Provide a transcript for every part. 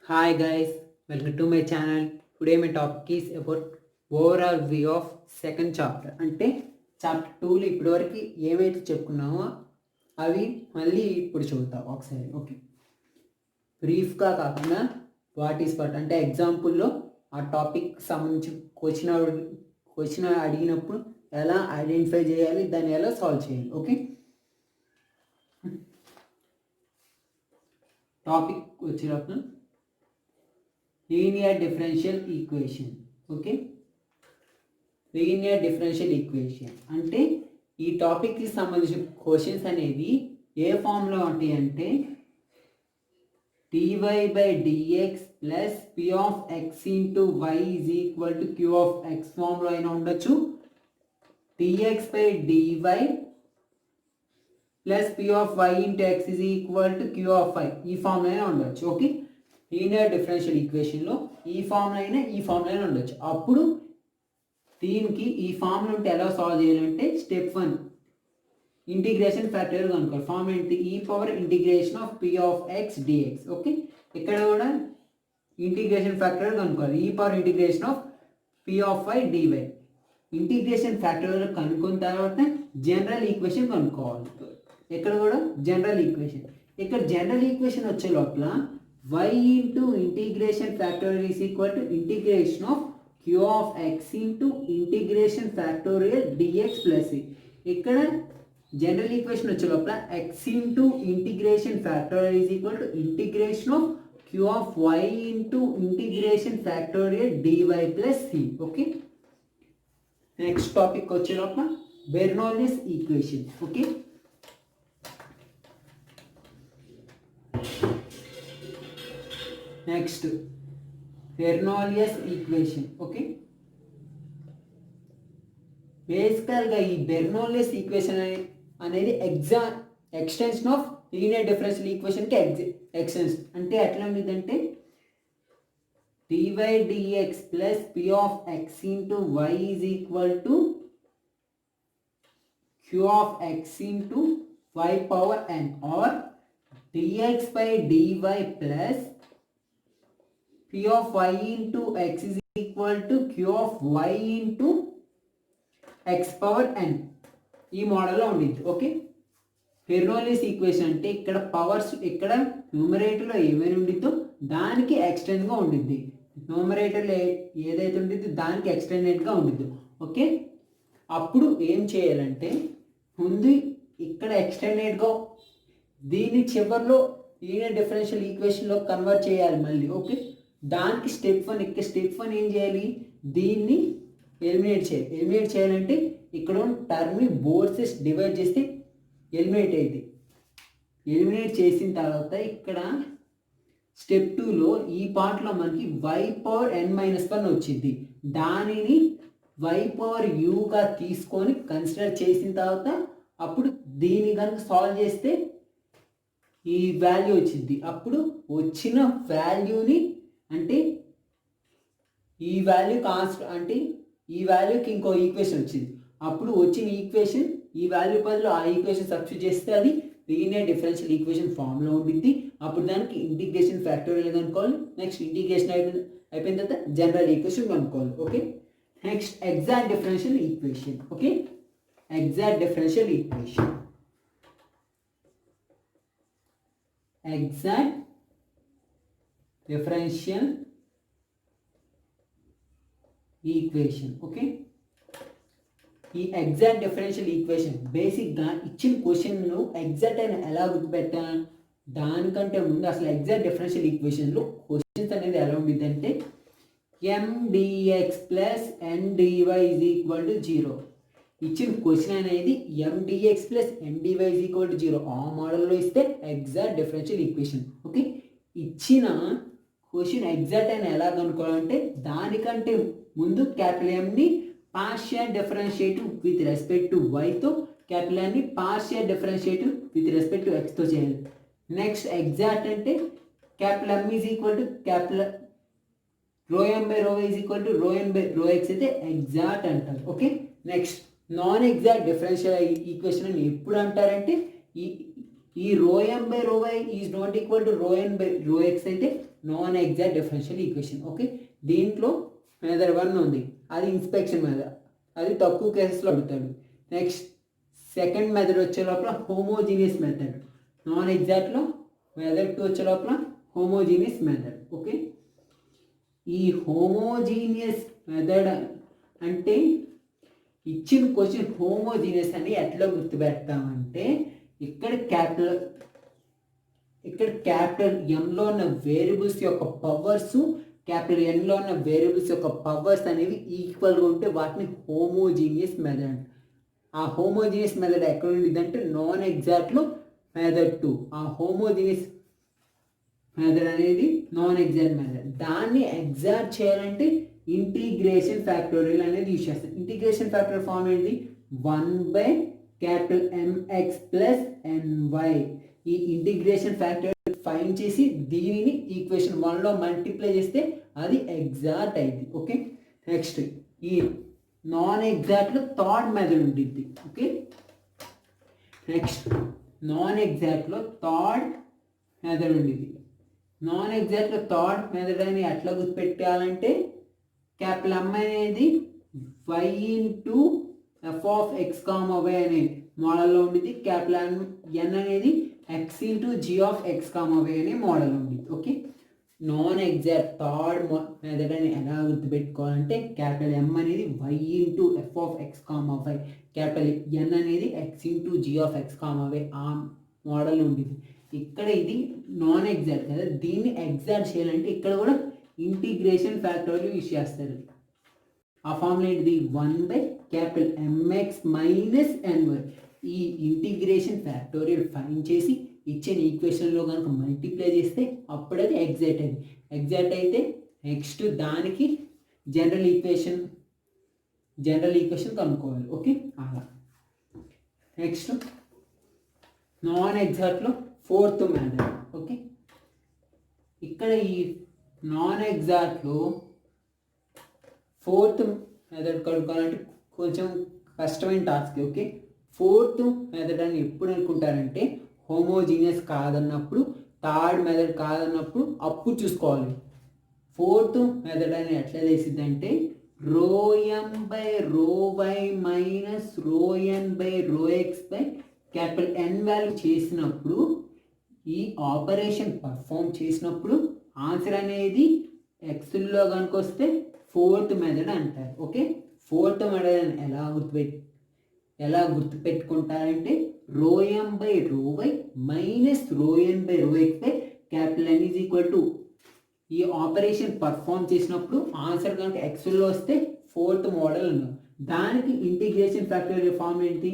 Hi guys, welcome to my channel. Today my topic is about overall view of second chapter. అంటే chapter 2లో ఇప్పటివరకు ఏమైతే చెప్పుకున్నామో అవి మళ్ళీ ఇప్పుడు చూద్దాం ఒకసారి. ఓకే, బ్రీఫ్గా కాకుండా వాట్ ఈస్ వాట్ అంటే ఎగ్జాంపుల్లో ఆ టాపిక్ సంబంధించి క్వశ్చన్ అడిగినప్పుడు ఎలా ఐడెంటిఫై చేయాలి, దాన్ని ఎలా సాల్వ్ చేయాలి. ఓకే, టాపిక్ వచ్చినప్పుడు linear differential equation. Okay, linear differential equation అంటే ఈ టాపిక్కి సంబంధించిన క్వశ్చన్స్ అనేవి ఏ ఫామ్లో ఉంటాయి అంటే dy by dx plus p of x into y is equal to q of x ఫామ్లో అయినా ఉండొచ్చు, dx by dy plus p of y into x is equal to q of y ఈ ఫామ్లో అయినా ఉండొచ్చు. ఓకే, లీనియర్ డిఫరెన్షియల్ ఈక్వేషన్లో ఈ ఫామ్లో అయినా ఈ ఫామ్లో అయినా ఉండొచ్చు. అప్పుడు దీనికి ఈ ఫామ్లో ఉంటే ఎలా సాల్వ్ చేయాలంటే స్టెప్ 1 ఇంటిగ్రేషన్ ఫ్యాక్టర్ కనుక్కోవాలి. ఫామ్ ఏంటి? ఈ power integration of p of x dx. Okay, ఇక్కడ కూడా ఇంటిగ్రేషన్ ఫ్యాక్టర్ కనుక్కోవాలి. ఈ power integration of p of y dy. Integration factor కనుక్కున్న తర్వాత జనరల్ ఈక్వేషన్ కనుక్కోవాలి. ఇక్కడ కూడా జనరల్ ఈక్వేషన్. ఇక్కడ జనరల్ ఈక్వేషన్ వచ్చే లోపల y into integration factorial is equal to integration of q of x into integration factorial dx plus c. ఇక్కడ general equation వచ్చే లోపల x into integration factorial is equal to integration of q of y into integration factorial dy plus c. Okay, next topic వచ్చే లోపల Bernoulli's equation. Okay, next Bernoulli's equation. Okay, బేసికల్గా ఈ Bernoulli's equation అనేది extension of linear differential ఈక్వేషన్కి extension. అంటే ఎట్లా ఉండేదంటే dy dx plus p of x into y is equal to q of x into y power n or dx by dy plus p of y into x is equal to q of y into x power n ఈ మోడల్లో ఉండిద్ది. Okay, బెర్నౌల్లిస్ equation అంటే ఇక్కడ powers ఇక్కడ న్యూమరేటర్లో ఏమైనా ఉండిద్దో దానికి ఎక్స్టెండ్గా ఉండిద్ది, న్యూమరేటర్లో ఏదైతే ఉండిద్దో దానికి ఎక్స్టెండెడ్గా ఉండిద్ది. ఓకే, అప్పుడు ఏం చేయాలంటే ముందు ఇక్కడ ఎక్స్టెండెడ్గా దీన్ని చివరిలో లీనియర్ డిఫరెన్షియల్ ఈక్వేషన్లో కన్వర్ట్ చేయాలి మళ్ళీ. ఓకే, దానికి స్టెప్ 1. ఇక్కడ స్టెప్ 1 ఏం చేయాలి? దీన్ని ఎలిమినేట్ చేయాలి. ఎలిమినేట్ చేయాలంటే ఇక్కడ టర్మ్ని బోత్ సైడ్స్ డివైడ్ చేస్తే ఎలిమినేట్ అయింది. ఎలిమినేట్ చేసిన తర్వాత ఇక్కడ స్టెప్ 2లో ఈ పార్ట్లో మనకి y పవర్ n-1 వచ్చింది. దానిని y పవర్ uగా తీసుకొని కన్సిడర్ చేసిన తర్వాత అప్పుడు దీన్ని కనుక సాల్వ్ చేస్తే ఈ వాల్యూ వచ్చింది. అప్పుడు వచ్చిన వాల్యూని అంటే ఈ వాల్యూ అంటే ఈ వాల్యూకి ఇంకో ఈక్వేషన్ వచ్చింది. అప్పుడు వచ్చిన ఈక్వేషన్ ఈ వాల్యూ బదులు ఆ ఈక్వేషన్ సబ్స్టిట్యూట్ చేస్తే అది లీనియర్ డిఫరెన్షియల్ ఈక్వేషన్ ఫామ్లో ఉండిద్ది. అప్పుడు దానికి ఇంటిగ్రేషన్ ఫ్యాక్టోరియల్ కనుక్కోవాలి. నెక్స్ట్ ఇంటిగ్రేషన్ అయిపోయిన తర్వాత జనరల్ ఈక్వేషన్ కనుక్కోవాలి. Okay, next exact differential equation. Okay, exact differential equation. Exact differential equation. Okay, ఈ ఎగ్జాక్ట్ డిఫరెన్షియల్ ఈక్వేషన్ బేసిక్గా ఇచ్చిన క్వశ్చన్ను ఎగ్జాక్ట్ అని ఎలా గుర్తుపెట్టాలి దానికంటే ముందు అసలు ఎగ్జాక్ట్ డిఫరెన్షియల్ ఈక్వేషన్లో క్వశ్చన్స్ అనేది ఎలా ఉండిద్ది అంటే mdx plus ndy is equal to 0. ఇచ్చిన క్వశ్చన్ అనేది mdx plus ndy is equal to 0 ఆ మోడల్లో ఇస్తే ఎగ్జాక్ట్ డిఫరెన్షియల్ ఈక్వేషన్. ఓకే, ఇచ్చిన క్వశ్చన్ ఎగ్జాక్ట్ అని ఎలా కనుక్కోవాలంటే దానికంటే ముందు క్యాపిటల్ ఎంని partial differentiative with respect to వైతో, క్యాపిటల్ ఎంని partial differentiative with respect to ఎక్స్తో చేయాలి. నెక్స్ట్ ఎగ్జాక్ట్ అంటే capital M is equal to capital rho M by rho is equal to rho M by rho X అయితే exact అంటారు. Okay, next non exact differential equation అని ఎప్పుడు అంటారంటే ఈ rho M by rho Y is not equal to rho N by rho X అయితే non exact differential equation. Okay, దీంట్లో method 1 ఉంది, అది ఇన్స్పెక్షన్ మెథడ్, అది తక్కువ కేసెస్లో అడుగుతాడు. నెక్స్ట్ సెకండ్ మెథడ్ వచ్చే లోపల హోమోజీనియస్ మెథడ్, నాన్ ఎగ్జాక్ట్లో మెథడ్ 2 వచ్చే లోపల హోమోజీనియస్ మెథడ్. ఓకే, ఈ హోమోజీనియస్ మెథడ్ అంటే ఇచ్చిన క్వశ్చన్ హోమోజీనియస్ అని ఎట్లా గుర్తుపెడతామంటే ఇక్కడ క్యాపిటల్ ఎంలో ఉన్న వేరియబుల్స్ యొక్క పవర్స్ క్యాపిటల్ ఎన్లో ఉన్న వేరియబుల్స్ యొక్క పవర్స్ అనేవి ఈక్వల్గా ఉంటే వాటిని హోమోజీనియస్ మెథడ్. ఆ హోమోజీనియస్ మెథడ్ ఎక్కడ ఉండేది అంటే నాన్ ఎగ్జాక్ట్లో మెథడ్ 2. ఆ హోమోజీనియస్ మెథడ్ అనేది నాన్ ఎగ్జాక్ట్ మెథడ్. దాన్ని ఎగ్జాక్ట్ చేయాలంటే ఇంటిగ్రేషన్ ఫ్యాక్టోరియల్ అనేది యూజ్ చేస్తాం. ఇంటిగ్రేషన్ ఫ్యాక్టోరియల్ ఫార్మ్ ఏంటి? 1/mx plus ny. ఈ ఇంటిగ్రేషన్ ఫ్యాక్టోరియల్ ఫైండ్ చేసి దీనిని ఈక్వేషన్ 1లో మల్టిప్లై చేస్తే అది ఎగ్జాక్ట్ అయింది. ఓకే, నెక్స్ట్ ఈ నాన్ ఎగ్జాక్ట్లో థర్డ్ మెథడ్ ఉంటుంది. ఓకే, నెక్స్ట్ నాన్ ఎగ్జాక్ట్లో థర్డ్ మెథడ్ ఉండేది. నాన్ ఎగ్జాక్ట్లో థర్డ్ మెథడ్ అని ఎట్లా గుర్తుపెట్టాలంటే క్యాపిటల్ ఎమ్ అనేది y into F of X comma Y అనే మోడల్లో ఉండేది. క్యాపిటల్ ఎన్ అనేది X into G of X comma Y అనే మోడల్ ఉంది. Okay, non exact third method అని ఎలా గుర్తుపెట్టుకోవాలంటే క్యాపిటల్ ఎమ్ అనేది y into F of X comma Y, capital N అనేది X into G of X comma Y ఆ model ఉండేది. ఇక్కడ ఇది నాన్ ఎగ్జాక్ట్ కదా, దీన్ని ఎగ్జాక్ట్ చేయాలంటే ఇక్కడ కూడా ఇంటిగ్రేషన్ ఫ్యాక్టోరియల్ యూజ్ చేస్తారు. ఆ ఫార్ములా ఏంటిది? 1/mx minus ny. ఈ ఇంటిగ్రేషన్ ఫ్యాక్టోరియల్ ఫైండ్ చేసి ఇచ్చిన ఈక్వేషన్లో కనుక మల్టిప్లై చేస్తే అప్పుడు అది ఎగ్జాక్ట్ అయింది. ఎగ్జాక్ట్ అయితే నెక్స్ట్ దానికి జనరల్ ఈక్వేషన్ కనుక్కోవాలి. ఓకే, అలా నెక్స్ట్ నాన్ ఎగ్జాక్ట్లో ఫోర్త్ మెథడ్. ఓకే, ఇక్కడ ఈ నాన్ ఎగ్జాక్ట్లో ఫోర్త్ మెథడ్ కనుక్కోవాలంటే కొంచెం కష్టమైన టాస్క్. ఓకే, ఫోర్త్ మెథడ్ అని ఎప్పుడు అనుకుంటారంటే హోమోజీనియస్ కాదన్నప్పుడు, థర్డ్ మెథడ్ కాదన్నప్పుడు అప్పుడు చూసుకోవాలి. ఫోర్త్ మెథడ్ అని ఎట్లా చేసిద్దంటే rho M by rho Y minus rho N by rho X by capital N value చేసినప్పుడు, ఈ ఆపరేషన్ పర్ఫామ్ చేసినప్పుడు ఆన్సర్ అనేది ఎక్స్లో కనుక వస్తే ఫోర్త్ మెథడ్ అంటారు. ఓకే, ఫోర్త్ మెథడ్ అని ఎలా గుర్తుపెట్టుకుంటారంటే rho M by rho Y minus rho N by rho X by capital N is equal to ఈ ఆపరేషన్ పర్ఫామ్ చేసినప్పుడు ఆన్సర్ కనుక ఎక్స్లో వస్తే ఫోర్త్ మోడల్ అన్నారు. దానికి ఇంటిగ్రేషన్ ఫ్యాక్టోరియల్ ఫార్మ్ ఏంటి?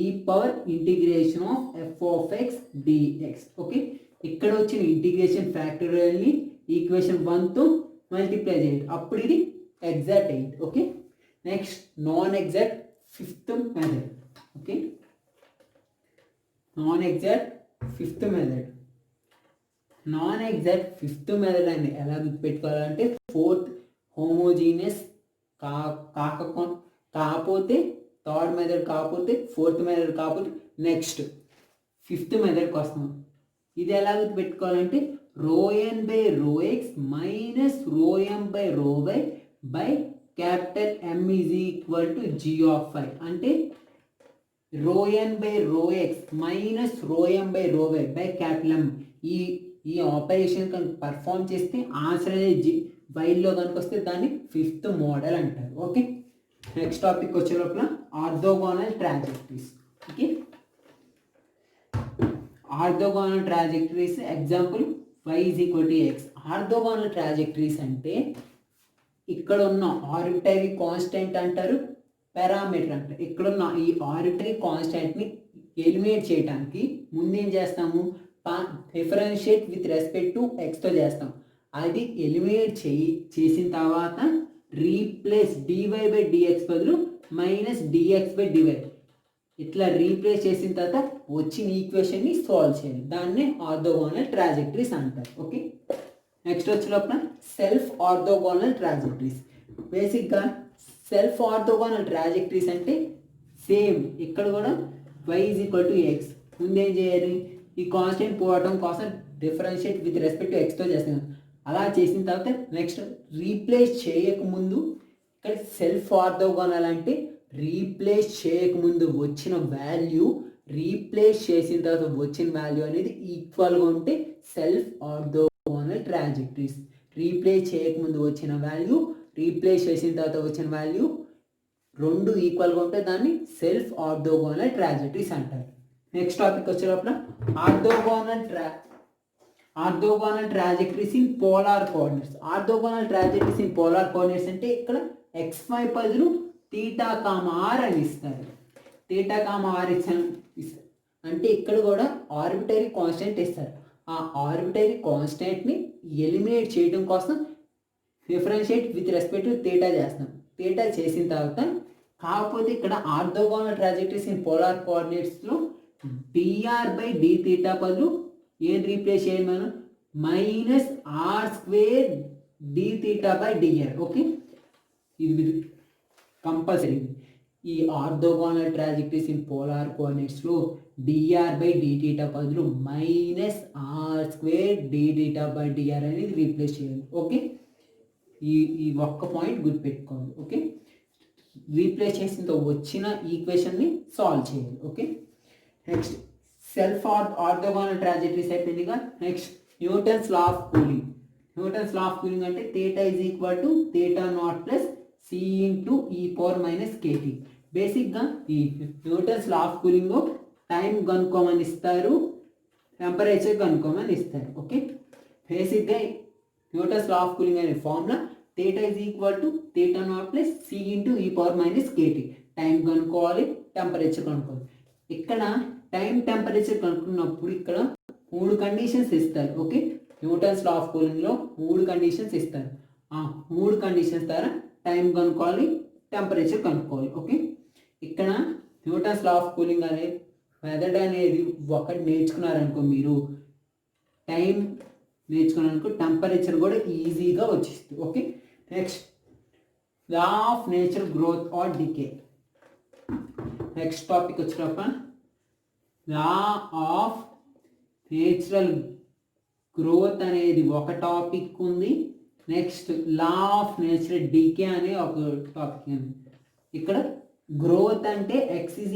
ఈ power integration of F of X D X. Okay, ఇక్కడ వచ్చిన ఇంటిగ్రేషన్ ఫ్యాక్టోరియల్ని ఈక్వేషన్ 1తో మల్టిప్లై చేయండి, అప్పుడు ఇది ఎగ్జాక్ట్ అయింది. Okay, next non exact fifth method. Okay, non exact fifth method అని ఎలా గుర్తుపెట్టుకోవాలంటే ఫోర్త్ హోమోజీనియస్ కాకపోతే థర్డ్ మెథడ్ కాకపోతే ఫోర్త్ మెథడ్ కాకపోతే నెక్స్ట్ ఫిఫ్త్ మెథడ్కి వస్తాం. ఇది ఎలా గుర్తుపెట్టుకోవాలంటే rho N by rho X minus rho M by rho Y by capital M is equal to G of I. అంటే rho N by rho X minus rho M by rho Y by capital M. ఈ operation కనుక perform చేస్తే answer అనేది వైల్లో కనుక వస్తే దాన్ని fifth model అంటారు. Okay, next topic వచ్చే లోపల orthogonal trajectories. Okay, orthogonal trajectories example y is equal to x. Orthogonal trajectories అంటే ఇక్కడ ఉన్న ఆర్బిటరీ కాన్స్టెంట్ అంటారు, పారామీటర్ అంటారు. ఇక్కడున్న ఈ ఆర్బిటరీ కాన్స్టెంట్ని ఎలిమినేట్ చేయడానికి ముందేం చేస్తాము? డిఫరెన్షియేట్ విత్ రెస్పెక్ట్ టు ఎక్స్తో చేస్తాం. అది ఎలిమినేట్ చేసిన తర్వాత రీప్లేస్ డివై బై డిఎక్స్ బదులు మైనస్ డిఎక్స్ బై డివై ఇట్లా రీప్లేస్ చేసిన తర్వాత వచ్చిన ఈక్వేషన్ని సాల్వ్ చేయాలి. దాన్నే ఆర్థోగోనల్ ట్రాజెక్టరీస్ అంటారు. ఓకే, నెక్స్ట్ వచ్చే లోపల సెల్ఫ్ ఆర్థోగోనల్ ట్రాజెక్టరీస్. బేసిక్గా సెల్ఫ్ ఆర్థోగోనల్ ట్రాజెక్టరీస్ అంటే సేమ్ ఇక్కడ కూడా y is equal to X. ముందేం చేయాలి? ఈ కాన్స్టెంట్ పోవడం కోసం డిఫరెన్షియేట్ విత్ రెస్పెక్ట్ టు ఎక్స్తో చేస్తాను. అలా చేసిన తర్వాత నెక్స్ట్ రీప్లేస్ చేయకముందు ఇక్కడ సెల్ఫ్ ఆర్థోగోనల్ అంటే రీప్లేస్ చేయకముందు వచ్చిన వాల్యూ రీప్లేస్ చేసిన తర్వాత వచ్చిన వాల్యూ అనేది ఈక్వల్గా ఉంటే సెల్ఫ్ ఆర్థోగోనల్ ట్రాజెక్టరీస్. రీప్లేస్ చేయకముందు వచ్చిన వాల్యూ రీప్లేస్ చేసిన తర్వాత వచ్చిన వాల్యూ రెండు ఈక్వల్గా ఉంటే దాన్ని సెల్ఫ్ ఆర్థోగోనల్ ట్రాజెక్టరీస్ అంటారు. నెక్స్ట్ టాపిక్ వచ్చేటప్పుడు orthogonal trajectories in polar coordinates. Orthogonal trajectories in polar coordinates అంటే ఇక్కడ XY బదులు తీటా కామా ఆర్ అని ఇస్తారు. తీటా కామా ఆర్ ఇచ్చాను అంటే ఇక్కడ కూడా ఆర్బిటరీ కాన్స్టెంట్ ఇస్తారు. ఆ ఆర్బిటరీ కాన్స్టెంట్ని ఎలిమినేట్ చేయడం కోసం differentiate with respect to theta చేస్తాం. తీటా చేసిన తర్వాత కాకపోతే ఇక్కడ ఆర్థోగోనల్ ట్రాజెక్టరీస్ ఇన్ పోలార్ కోఆర్డినేట్స్లో dr/d తీటా బదులు ఏం రీప్లేస్ చేయాలి మనం -r² d θ/dr. ఓకే, ఇది కంపల్సరీ. ఈ ఆర్థోగోనల్ ట్రాజెక్టరీస్ ఇన్ పోలార్ కోఆర్డినేట్స్లో dr/d θ బదులు -r² d θ/dr అనేది రీప్లేస్ చేయాలి. ఓకే, ఈ ఒక్క పాయింట్ గుర్తుపెట్టుకోవాలి. ఓకే, రీప్లేస్ చేసిన వచ్చిన ఈక్వేషన్ని సాల్వ్ చేయాలి. Okay, next self orthogonal trajectories అయిపోయిందిగా. Next Newton's law of cooling. Newton's law of cooling అంటే θ = θ0 + c × e⁻ kT. బేసిక్గా ఈ Newton's law of cooling time కనుక్కోమని ఇస్తారు, టెంపరేచర్ కనుక్కోమని ఇస్తారు. ఓకే, బేసిక్గా న్యూటన్స్ లా ఆఫ్ కూలింగ్ అనే formula θ = θ0 + c × e⁻ kT. Time కనుక్కోవాలి, టెంపరేచర్ కనుక్కోవాలి. ఇక్కడ టైం టెంపరేచర్ కనుక్కున్నప్పుడు ఇక్కడ 3 కండిషన్స్ ఇస్తారు. ఓకే, న్యూటన్స్ లా ఆఫ్ కూలింగ్లో 3 కండిషన్స్ ఇస్తారు. ఆ 3 కండిషన్స్ ద్వారా టైం కనుక్కోవాలి, టెంపరేచర్ కనుక్కోవాలి. ఓకే, ఇక్కడ న్యూటన్స్ లా ఆఫ్ కూలింగ్ అనే మెథడ్ అనేది ఒకటి నేర్చుకున్నారనుకో, మీరు టైం నేర్చుకున్నారనుకో టెంపరేచర్ కూడా ఈజీగా వచ్చేస్తుంది. Okay, next law of nature growth or decay. Next topic వచ్చినప్పుడు లా ఆఫ్ నేచురల్ గ్రోత్ అనేది ఒక టాపిక్ ఉంది. Next law of natural decay అనే ఒక టాపిక్ ఉంది. ఇక్కడ గ్రోత్ అంటే x =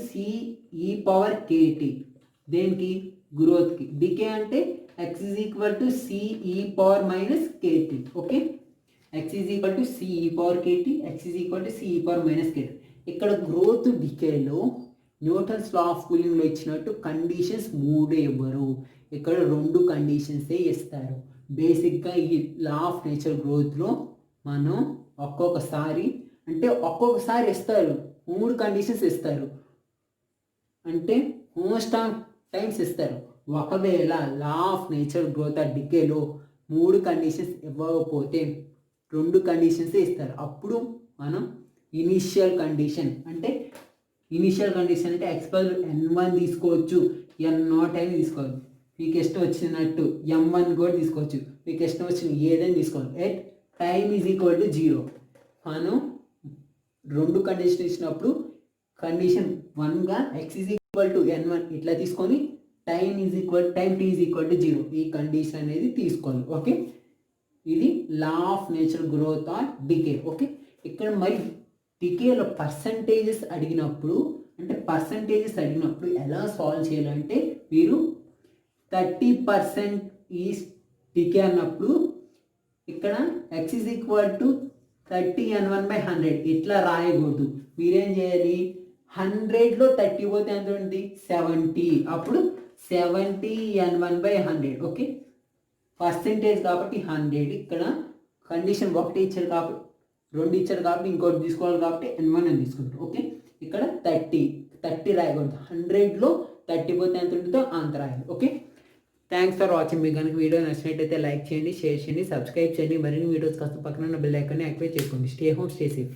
ce⁻kT, దేనికి గ్రోత్కి. డీకే అంటే x = ce⁻ kT. Okay, x = ce⁻kT, x = ce⁻kT. ఇక్కడ గ్రోత్ డికేలో న్యూటన్స్ లా ఆఫ్ కూలింగ్లో ఇచ్చినట్టు కండిషన్స్ 3 ఇవ్వరు, ఇక్కడ 2 కండిషన్సే ఇస్తారు. బేసిక్గా ఈ లా ఆఫ్ నేచర్ గ్రోత్లో మనం ఒక్కొక్కసారి ఇస్తారు 3 కండిషన్స్ ఇస్తారు, అంటే మోస్ట్ ఆఫ్ టైమ్స్ ఇస్తారు. ఒకవేళ లా ఆఫ్ నేచర్ గ్రోత్ ఆ డికేలో 3 కండిషన్స్ ఇవ్వకపోతే 2 కండిషన్సే ఇస్తారు. అప్పుడు మనం ఇనిషియల్ కండిషన్ అంటే x బదులు n1 తీసుకోవచ్చు, n0 అని తీసుకోవచ్చు. మీకు ఇష్టం వచ్చినట్టు m1 కూడా తీసుకోవచ్చు, మీకు ఇష్టం వచ్చిన ఏదైనా తీసుకోవాలి. ఎట్ టైమ్ = 0 మనం 2 కండిషన్ ఇచ్చినప్పుడు కండిషన్ 1గా x = n1 ఇట్లా తీసుకొని టైం t = 0 ఈ కండిషన్ అనేది తీసుకోవాలి. ఓకే, ఇది law of nature growth or decay. Okay, ఇక్కడ మరి డికేలో పర్సంటేజెస్ అడిగినప్పుడు ఎలా సాల్వ్ చేయాలంటే మీరు 30% ఈజ్ డికే అన్నప్పుడు ఇక్కడ x = 30n1/100 ఇట్లా రాయకూడదు. మీరేం చేయాలి, 100లో 30 పోతే ఎంత ఉంటుంది 70, అప్పుడు 70n1/100. ఓకే, పర్సంటేజ్ కాబట్టి 100. ఇక్కడ కండిషన్ 1 ఇచ్చారు కాబట్టి 2 ఇచ్చారు కాబట్టి ఇంకోటి తీసుకోవాలి కాబట్టి n1 అని తీసుకుంటారు. ఓకే, ఇక్కడ 30 రాయకూడదు, 100లో 30 పోతే ఎంత ఉంటుందో అంత రాయాలి. Okay, thanks for watching. మీకు కనుక వీడియో నచ్చినట్టయితే లైక్ చేయండి, షేర్ చేయండి, సబ్స్క్రైబ్ చేయండి. మరిన్ని వీడియోస్ కోసం పక్కన ఉన్న బెల్ ఐకాన్ని యాక్టివేట్ చేసుకోండి. Stay home, stay safe.